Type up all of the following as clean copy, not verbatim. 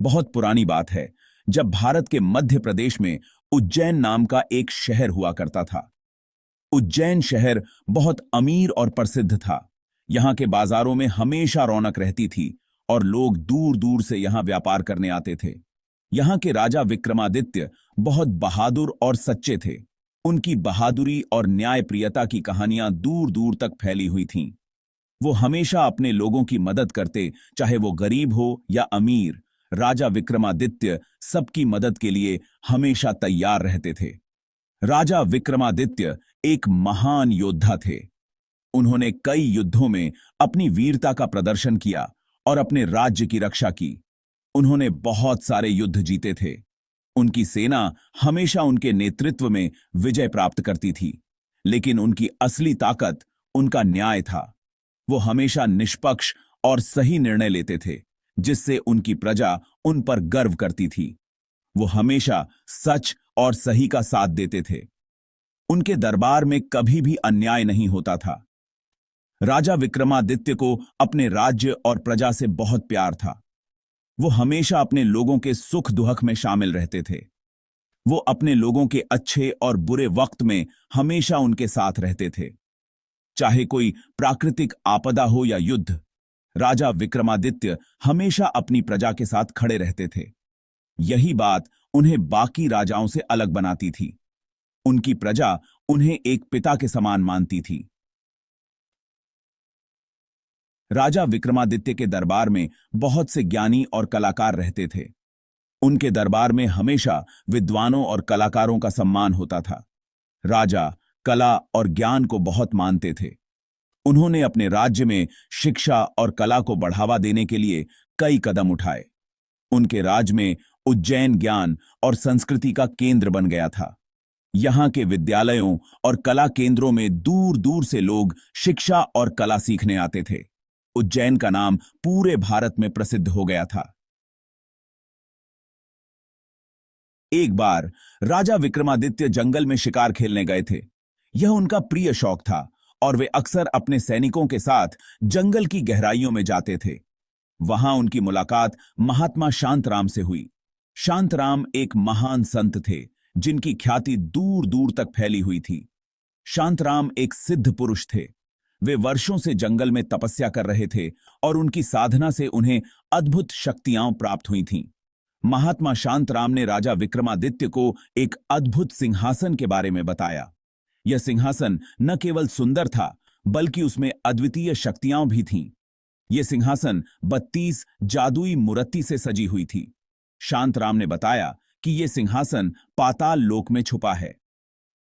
बहुत पुरानी बात है, जब भारत के मध्य प्रदेश में उज्जैन नाम का एक शहर हुआ करता था। उज्जैन शहर बहुत अमीर और प्रसिद्ध था। यहाँ के बाजारों में हमेशा रौनक रहती थी और लोग दूर दूर से यहाँ व्यापार करने आते थे। यहाँ के राजा विक्रमादित्य बहुत बहादुर और सच्चे थे। उनकी बहादुरी और न्यायप्रियता की कहानियां दूर दूर तक फैली हुई थीं। वो हमेशा अपने लोगों की मदद करते, चाहे वो गरीब हो या अमीर। राजा विक्रमादित्य सबकी मदद के लिए हमेशा तैयार रहते थे। राजा विक्रमादित्य एक महान योद्धा थे। उन्होंने कई युद्धों में अपनी वीरता का प्रदर्शन किया और अपने राज्य की रक्षा की। उन्होंने बहुत सारे युद्ध जीते थे। उनकी सेना हमेशा उनके नेतृत्व में विजय प्राप्त करती थी, लेकिन उनकी असली ताकत उनका न्याय था। वो हमेशा निष्पक्ष और सही निर्णय लेते थे, जिससे उनकी प्रजा उन पर गर्व करती थी। वो हमेशा सच और सही का साथ देते थे। उनके दरबार में कभी भी अन्याय नहीं होता था। राजा विक्रमादित्य को अपने राज्य और प्रजा से बहुत प्यार था। वो हमेशा अपने लोगों के सुख दुख में शामिल रहते थे। वो अपने लोगों के अच्छे और बुरे वक्त में हमेशा उनके साथ रहते थे। चाहे कोई प्राकृतिक आपदा हो या युद्ध, राजा विक्रमादित्य हमेशा अपनी प्रजा के साथ खड़े रहते थे। यही बात उन्हें बाकी राजाओं से अलग बनाती थी। उनकी प्रजा उन्हें एक पिता के समान मानती थी। राजा विक्रमादित्य के दरबार में बहुत से ज्ञानी और कलाकार रहते थे। उनके दरबार में हमेशा विद्वानों और कलाकारों का सम्मान होता था। राजा कला और ज्ञान को बहुत मानते थे। उन्होंने अपने राज्य में शिक्षा और कला को बढ़ावा देने के लिए कई कदम उठाए। उनके राज्य में उज्जैन ज्ञान और संस्कृति का केंद्र बन गया था। यहाँ के विद्यालयों और कला केंद्रों में दूर दूर से लोग शिक्षा और कला सीखने आते थे। उज्जैन का नाम पूरे भारत में प्रसिद्ध हो गया था। एक बार राजा विक्रमादित्य जंगल में शिकार खेलने गए थे। यह उनका प्रिय शौक था और वे अक्सर अपने सैनिकों के साथ जंगल की गहराइयों में जाते थे। वहां उनकी मुलाकात महात्मा शांतराम से हुई। शांतराम एक महान संत थे, जिनकी ख्याति दूर दूर तक फैली हुई थी। शांतराम एक सिद्ध पुरुष थे। वे वर्षों से जंगल में तपस्या कर रहे थे और उनकी साधना से उन्हें अद्भुत शक्तियां प्राप्त हुई थीं। महात्मा शांतराम ने राजा विक्रमादित्य को एक अद्भुत सिंहासन के बारे में बताया। यह सिंहासन न केवल सुंदर था, बल्कि उसमें अद्वितीय शक्तियां भी थीं। यह सिंहासन 32 जादुई मूर्ति से सजी हुई थी। शांतराम ने बताया कि यह सिंहासन पाताल लोक में छुपा है।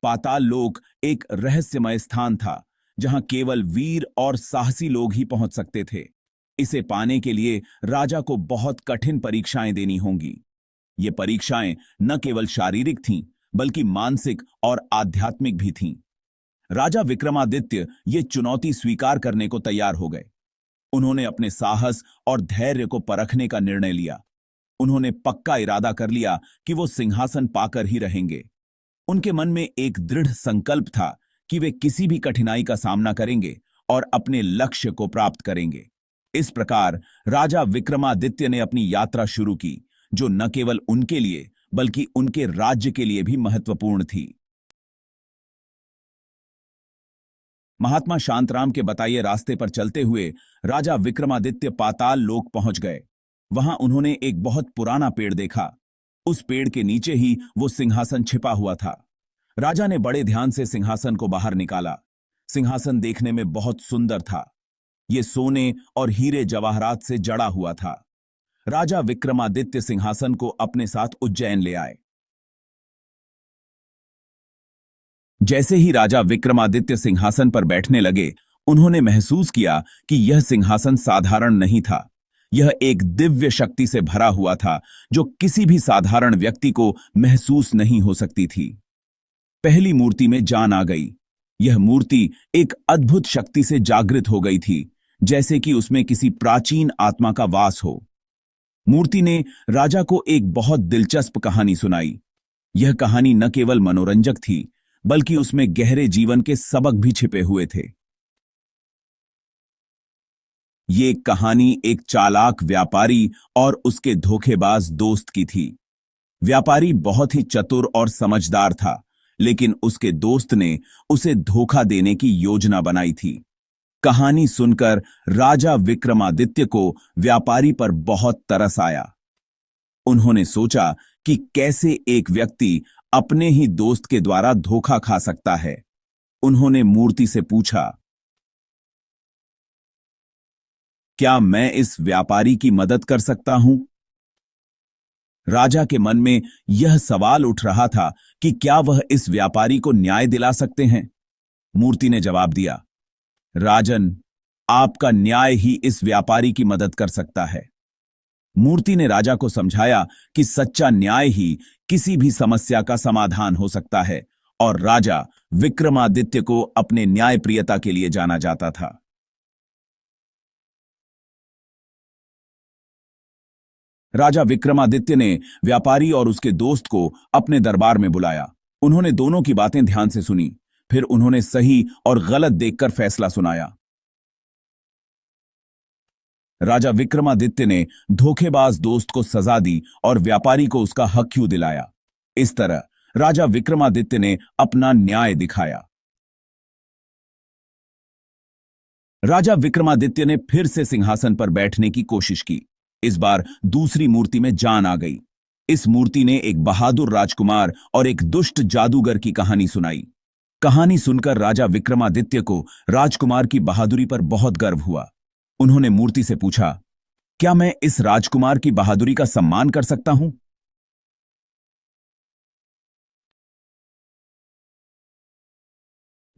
पाताल लोक एक रहस्यमय स्थान था, जहां केवल वीर और साहसी लोग ही पहुंच सकते थे। इसे पाने के लिए राजा को बहुत कठिन परीक्षाएं देनी होंगी। ये परीक्षाएं न केवल शारीरिक थीं, बल्कि मानसिक और आध्यात्मिक भी थीं। राजा विक्रमादित्य ये चुनौती स्वीकार करने को तैयार हो गए। उन्होंने अपने साहस और धैर्य को परखने का निर्णय लिया। उन्होंने पक्का इरादा कर लिया कि वो सिंहासन पाकर ही रहेंगे। उनके मन में एक दृढ़ संकल्प था कि वे किसी भी कठिनाई का सामना करेंगे और अपने लक्ष्य को प्राप्त करेंगे। इस प्रकार राजा विक्रमादित्य ने अपनी यात्रा शुरू की, जो न केवल उनके लिए बल्कि उनके राज्य के लिए भी महत्वपूर्ण थी। महात्मा शांतराम के बताए रास्ते पर चलते हुए राजा विक्रमादित्य पाताल लोक पहुंच गए। वहां उन्होंने एक बहुत पुराना पेड़ देखा। उस पेड़ के नीचे ही वो सिंहासन छिपा हुआ था। राजा ने बड़े ध्यान से सिंहासन को बाहर निकाला। सिंहासन देखने में बहुत सुंदर था। ये सोने और हीरे जवाहरात से जड़ा हुआ था। राजा विक्रमादित्य सिंहासन को अपने साथ उज्जैन ले आए। जैसे ही राजा विक्रमादित्य सिंहासन पर बैठने लगे, उन्होंने महसूस किया कि यह सिंहासन साधारण नहीं था। यह एक दिव्य शक्ति से भरा हुआ था, जो किसी भी साधारण व्यक्ति को महसूस नहीं हो सकती थी। पहली मूर्ति में जान आ गई। यह मूर्ति एक अद्भुत शक्ति से जागृत हो गई थी, जैसे कि उसमें किसी प्राचीन आत्मा का वास हो। मूर्ति ने राजा को एक बहुत दिलचस्प कहानी सुनाई। यह कहानी न केवल मनोरंजक थी, बल्कि उसमें गहरे जीवन के सबक भी छिपे हुए थे। ये कहानी एक चालाक व्यापारी और उसके धोखेबाज दोस्त की थी। व्यापारी बहुत ही चतुर और समझदार था, लेकिन उसके दोस्त ने उसे धोखा देने की योजना बनाई थी। कहानी सुनकर राजा विक्रमादित्य को व्यापारी पर बहुत तरस आया। उन्होंने सोचा कि कैसे एक व्यक्ति अपने ही दोस्त के द्वारा धोखा खा सकता है। उन्होंने मूर्ति से पूछा, क्या मैं इस व्यापारी की मदद कर सकता हूं? राजा के मन में यह सवाल उठ रहा था कि क्या वह इस व्यापारी को न्याय दिला सकते हैं। मूर्ति ने जवाब दिया, राजन, आपका न्याय ही इस व्यापारी की मदद कर सकता है। मूर्ति ने राजा को समझाया कि सच्चा न्याय ही किसी भी समस्या का समाधान हो सकता है, और राजा विक्रमादित्य को अपने न्यायप्रियता के लिए जाना जाता था। राजा विक्रमादित्य ने व्यापारी और उसके दोस्त को अपने दरबार में बुलाया। उन्होंने दोनों की बातें ध्यान से सुनी। फिर उन्होंने सही और गलत देखकर फैसला सुनाया। राजा विक्रमादित्य ने धोखेबाज दोस्त को सजा दी और व्यापारी को उसका हक क्यों दिलाया। इस तरह राजा विक्रमादित्य ने अपना न्याय दिखाया। राजा विक्रमादित्य ने फिर से सिंहासन पर बैठने की कोशिश की। इस बार दूसरी मूर्ति में जान आ गई। इस मूर्ति ने एक बहादुर राजकुमार और एक दुष्ट जादूगर की कहानी सुनाई। कहानी सुनकर राजा विक्रमादित्य को राजकुमार की बहादुरी पर बहुत गर्व हुआ। उन्होंने मूर्ति से पूछा, क्या मैं इस राजकुमार की बहादुरी का सम्मान कर सकता हूं?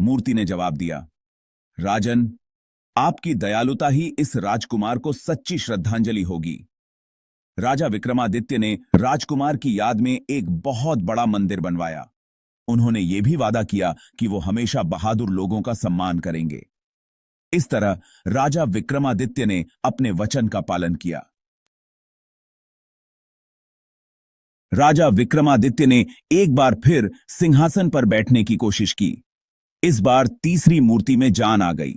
मूर्ति ने जवाब दिया, राजन, आपकी दयालुता ही इस राजकुमार को सच्ची श्रद्धांजलि होगी। राजा विक्रमादित्य ने राजकुमार की याद में एक बहुत बड़ा मंदिर बनवाया। उन्होंने यह भी वादा किया कि वो हमेशा बहादुर लोगों का सम्मान करेंगे। इस तरह राजा विक्रमादित्य ने अपने वचन का पालन किया। राजा विक्रमादित्य ने एक बार फिर सिंहासन पर बैठने की कोशिश की। इस बार तीसरी मूर्ति में जान आ गई।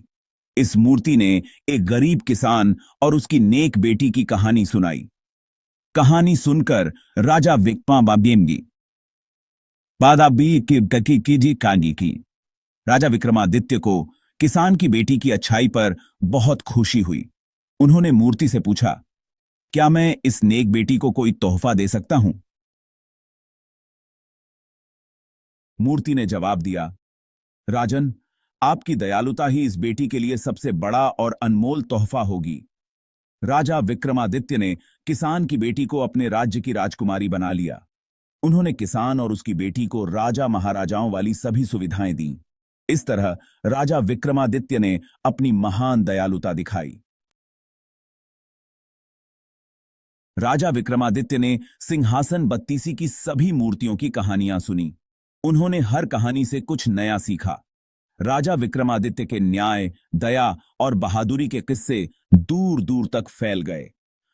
इस मूर्ति ने एक गरीब किसान और उसकी नेक बेटी की कहानी सुनाई। कहानी सुनकर राजा राजा विक्रमादित्य को किसान की बेटी की अच्छाई पर बहुत खुशी हुई। उन्होंने मूर्ति से पूछा, क्या मैं इस नेक बेटी को कोई तोहफा दे सकता हूं? मूर्ति ने जवाब दिया, राजन, आपकी दयालुता ही इस बेटी के लिए सबसे बड़ा और अनमोल तोहफा होगी। राजा विक्रमादित्य ने किसान की बेटी को अपने राज्य की राजकुमारी बना लिया। उन्होंने किसान और उसकी बेटी को राजा महाराजाओं वाली सभी सुविधाएं दी। इस तरह राजा विक्रमादित्य ने अपनी महान दयालुता दिखाई। राजा विक्रमादित्य ने सिंहासन बत्तीसी की सभी मूर्तियों की कहानियां सुनी। उन्होंने हर कहानी से कुछ नया सीखा। राजा विक्रमादित्य के न्याय, दया और बहादुरी के किस्से दूर दूर तक फैल गए।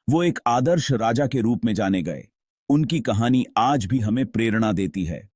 वो एक आदर्श राजा के रूप में जाने गए। उनकी कहानी आज भी हमें प्रेरणा देती है।